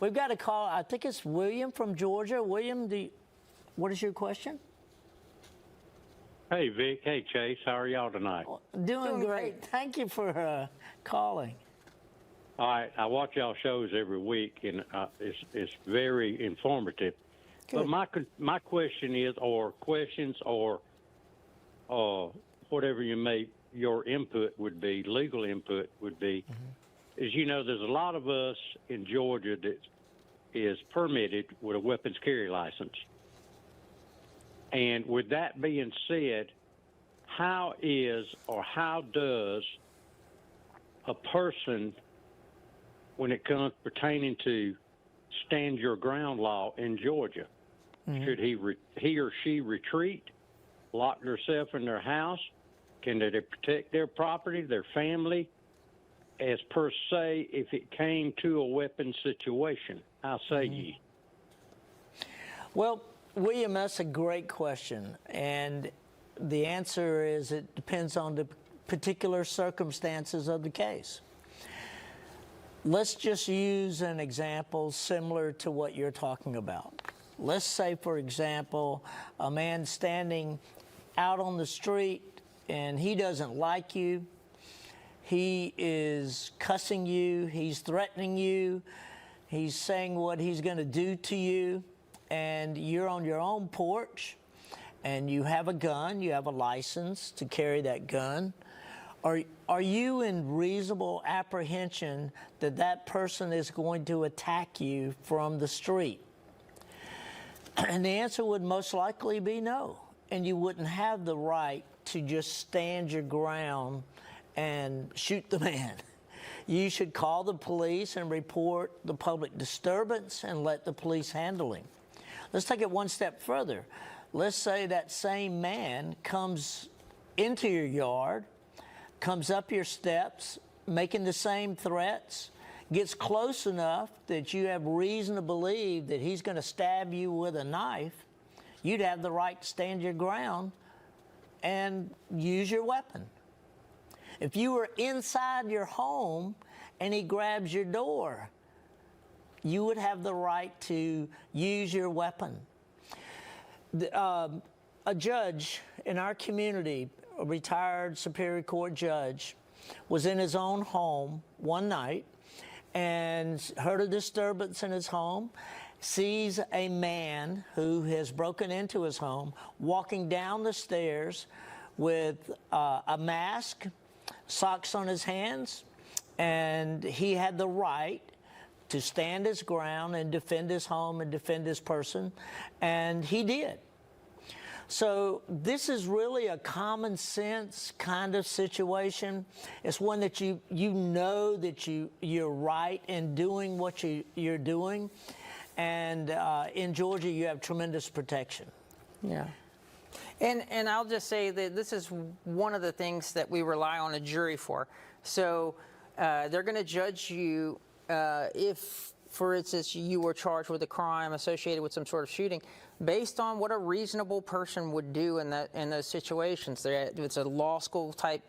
We've got a call. I think it's William from Georgia. William, what is your question? Hey, Vic. Hey, Chase. How are y'all tonight? Doing great. Thank you for calling. All right. I watch y'all shows every week, and it's very informative. Good. But my question is, or questions, or whatever your input would be, legal input would be, is, there's a lot of us in Georgia that is permitted with a weapons carry license. And with that being said, how does a person, when it comes pertaining to stand your ground law in Georgia, should he or she retreat, lock themselves in their house? Can they protect their property, their family, as per se, if it came to a weapon situation? How say ye? Well, William, that's a great question. And the answer is it depends on the particular circumstances of the case. Let's just use an example similar to what you're talking about. Let's say, for example, a man standing out on the street and he doesn't like you. He is cussing you. He's threatening you. He's saying what he's going to do to you. And you're on your own porch and you have a gun, you have a license to carry that gun. Are you in reasonable apprehension that that person is going to attack you from the street? And the answer would most likely be no. And you wouldn't have the right to just stand your ground and shoot the man. You should call the police and report the public disturbance and let the police handle him. Let's take it one step further. Let's say that same man comes into your yard, comes up your steps, making the same threats, gets close enough that you have reason to believe that he's going to stab you with a knife. You'd have the right to stand your ground and use your weapon. If you were inside your home and he grabs your door, you would have the right to use your weapon. A judge in our community, a retired Superior Court judge, was in his own home one night and heard a disturbance in his home, sees a man who has broken into his home walking down the stairs with a mask, socks on his hands, and he had the right to stand his ground and defend his home and defend his person, and he did. So this is really a common sense kind of situation. It's one that you know that you're right in doing what you're doing, and in Georgia you have tremendous protection. Yeah. And I'll just say that this is one of the things that we rely on a jury for. So they're going to judge you if, for instance, you were charged with a crime associated with some sort of shooting, based on what a reasonable person would do in those situations. It's a law school type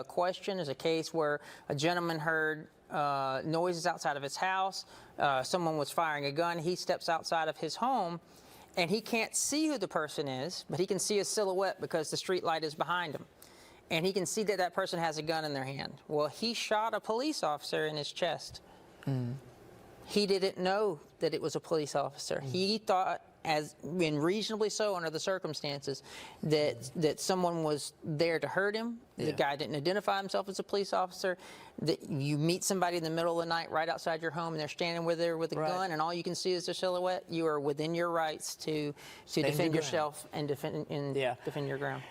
question. It's a case where a gentleman heard noises outside of his house. Someone was firing a gun. He steps outside of his home, and he can't see who the person is, but he can see a silhouette because the street light is behind him. And he can see that that person has a gun in their hand. Well, he shot a police officer in his chest. He didn't know that it was a police officer. He thought, and reasonably so under the circumstances, that someone was there to hurt him. The guy didn't identify himself as a police officer. That you meet somebody in the middle of the night right outside your home and they're standing there with a gun and all you can see is their silhouette. You are within your rights to defend yourself and defend your ground.